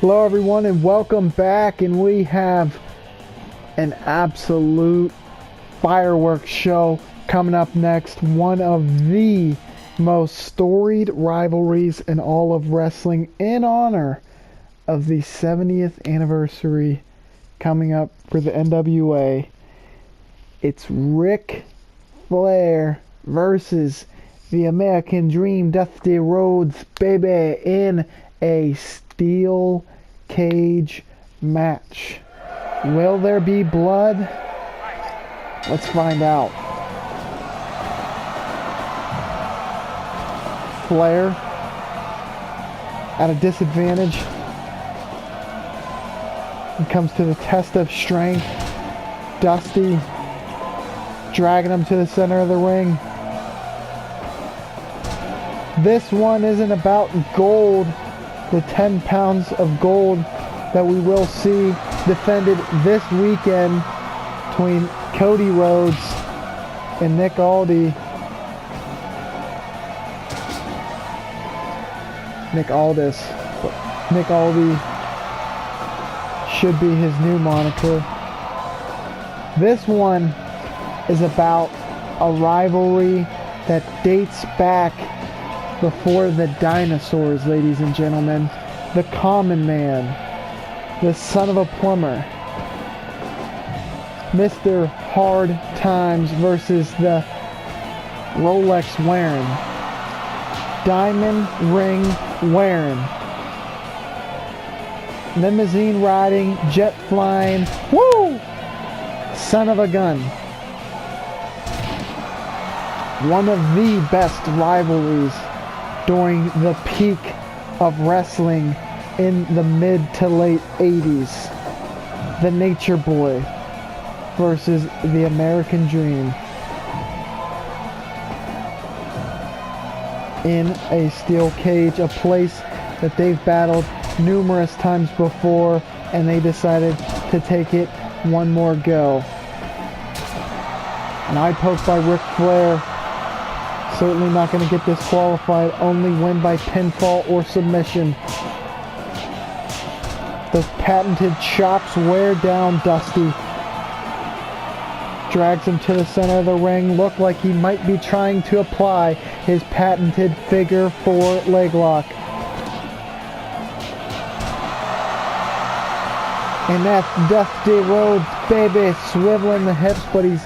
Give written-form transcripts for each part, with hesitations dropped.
Hello everyone and welcome back, and we have an absolute fireworks show coming up next. One of the most storied rivalries in all of wrestling in honor of the 70th anniversary coming up for the NWA. It's Ric Flair versus the American Dream, Dusty Rhodes, baby, in a steel cage match. Will there be blood? Let's find out. Flair at a disadvantage. It comes to the test of strength. Dusty dragging him to the center of the ring. This one isn't about gold, the 10 pounds of gold that we will see defended this weekend between Cody Rhodes and Nick Aldis. Nick Aldis should be his new moniker. This one is about a rivalry that dates back before the dinosaurs, ladies and gentlemen. The common man, the son of a plumber, Mr. Hard Times versus the Rolex wearing, diamond ring wearing, limousine riding, jet flying, woo! Son of a gun. One of the best rivalries during the peak of wrestling in the mid to late 80s. The Nature Boy versus the American Dream in a steel cage, a place that they've battled numerous times before, and they decided to take it one more go. An eye poke by Ric Flair. Certainly not going to get disqualified, only win by pinfall or submission. Those patented chops wear down Dusty. Drags him to the center of the ring. Look like he might be trying to apply his patented figure 4 leg lock. And that's Dusty Rhodes, baby, swiveling the hips, but he's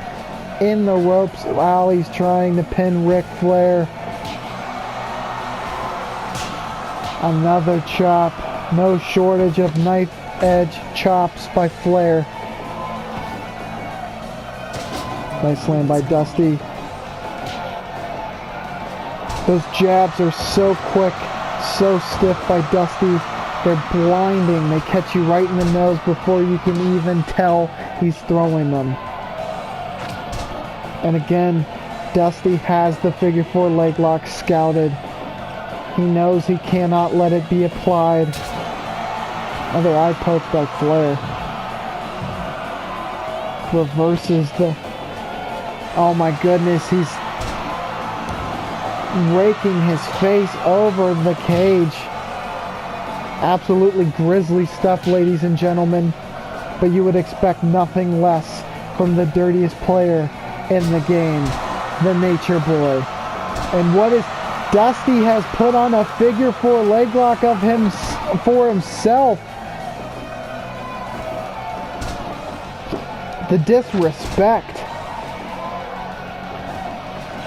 in the ropes while he's trying to pin Ric Flair. Another chop. No shortage of knife edge chops by Flair. Nice slam by Dusty. Those jabs are so quick, so stiff by Dusty. They're blinding. They catch you right in the nose before you can even tell he's throwing them. And again, Dusty has the figure 4 leg lock scouted. He knows he cannot let it be applied. Another eye poke by Flair. Reverses the... Oh my goodness, he's raking his face over the cage. Absolutely grisly stuff, ladies and gentlemen. But you would expect nothing less from the dirtiest player in the game, the Nature Boy. And what is... Dusty has put on a figure 4 leg lock of him for himself. The disrespect.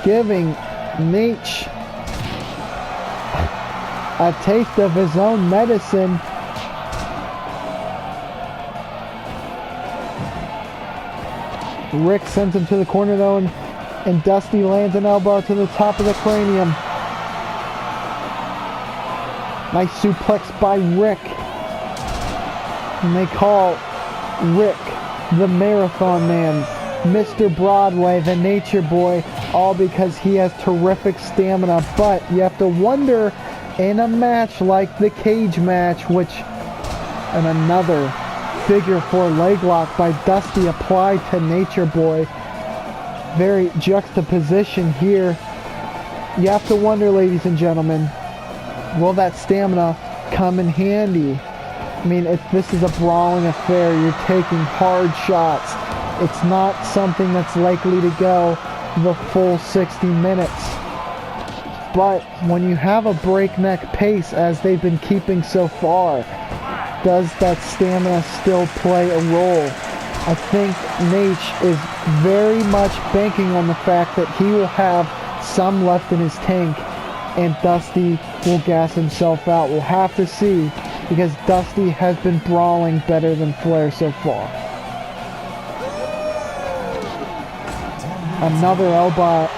Giving Nate a taste of his own medicine. Rick sends him to the corner though, and Dusty lands an elbow to the top of the cranium. Nice suplex by Rick. And they call Rick the Marathon Man, Mr. Broadway, the Nature Boy, all because he has terrific stamina. But you have to wonder, in a match like the cage match, which, and another figure 4 leg lock by Dusty applied to Nature Boy. Very juxtaposition here. You have to wonder, ladies and gentlemen, will that stamina come in handy I mean, this is a brawling affair. You're taking hard shots. It's not something that's likely to go the full 60 minutes. But when you have a breakneck pace, as they've been keeping so far, does that stamina still play a role? I think Nate is very much banking on the fact that he will have some left in his tank and Dusty will gas himself out. We'll have to see, because Dusty has been brawling better than Flair so far. Another elbow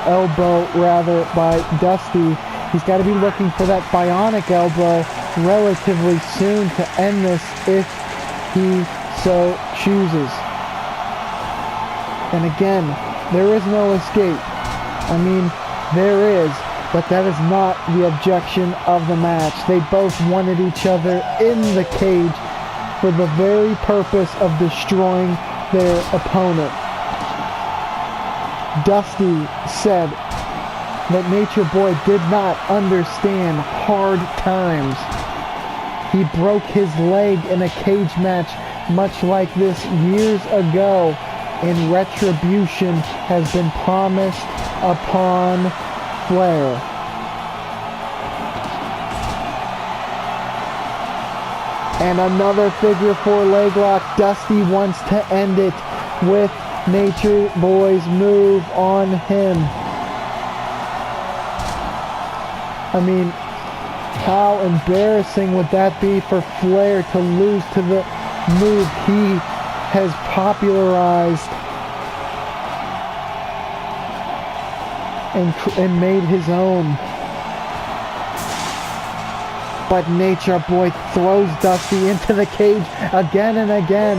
by Dusty. He's got to be looking for that bionic elbow relatively soon to end this if he so chooses. And again, there is no escape. I mean, there is, but that is not the objection of the match. They both wanted each other in the cage for the very purpose of destroying their opponent. Dusty said that Nature Boy did not understand hard times. He broke his leg in a cage match much like this years ago, and retribution has been promised upon Flair. And another figure 4 leg lock. Dusty wants to end it with Nature Boy's move on him. I mean, how embarrassing would that be for Flair to lose to the move he has popularized and made his own. But Nature Boy throws Dusty into the cage again and again.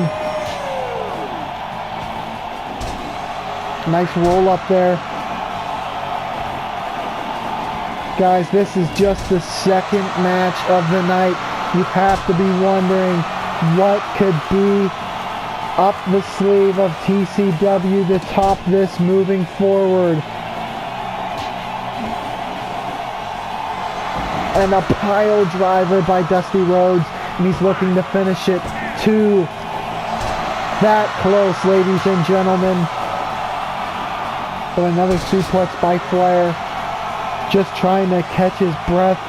Nice roll up there. Guys, this is just the second match of the night. You have to be wondering what could be up the sleeve of TCW to top this moving forward. And a pile driver by Dusty Rhodes, and he's looking to finish it to that close, ladies and gentlemen. But another suplex by Flair, just trying to catch his breath.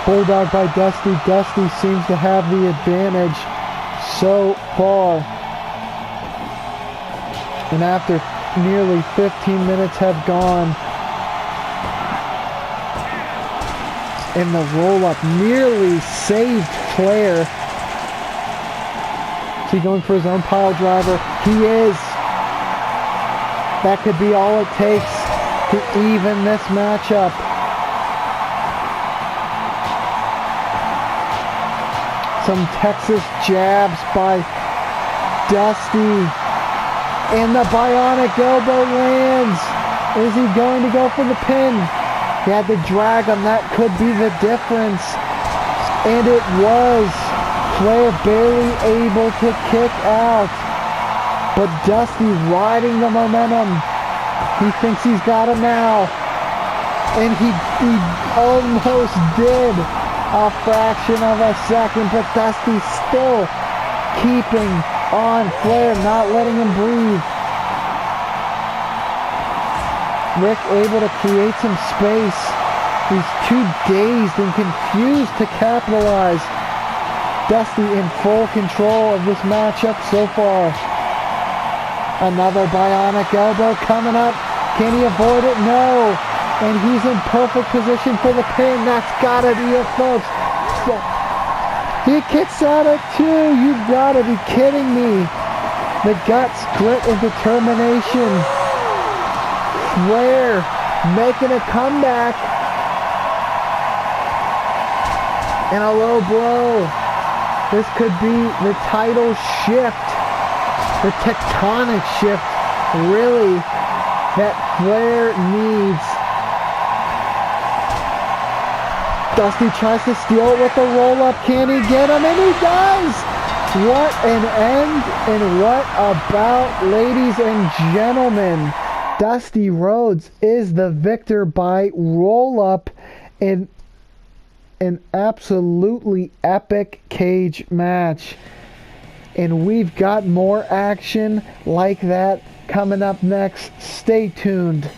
Bulldog by Dusty. Dusty seems to have the advantage so far. And after nearly 15 minutes have gone, and the roll-up nearly saved Flair. Is he going for his own pile driver? He is. That could be all it takes to even this matchup. Some Texas jabs by Dusty. And the bionic elbow lands. Is he going to go for the pin? He had to drag him. That could be the difference. And it was. Flair barely able to kick out. But Dusty riding the momentum. He thinks he's got him now. And he almost did. A fraction of a second. But Dusty still keeping on Flair, not letting him breathe. Rick able to create some space. He's too dazed and confused to capitalize. Dusty in full control of this matchup so far. Another bionic elbow coming up. Can he avoid it? No. And he's in perfect position for the pin. That's gotta be it, folks. He kicks out at 2. You gotta be kidding me. The guts, grit, and determination. Flair making a comeback. And a low blow. This could be the title shift. The tectonic shift, really, that Flair needs. Dusty tries to steal it with the roll-up. Can he get him? And he does! What an end, and what about, ladies and gentlemen? Dusty Rhodes is the victor by roll-up in an absolutely epic cage match. And we've got more action like that coming up next. Stay tuned.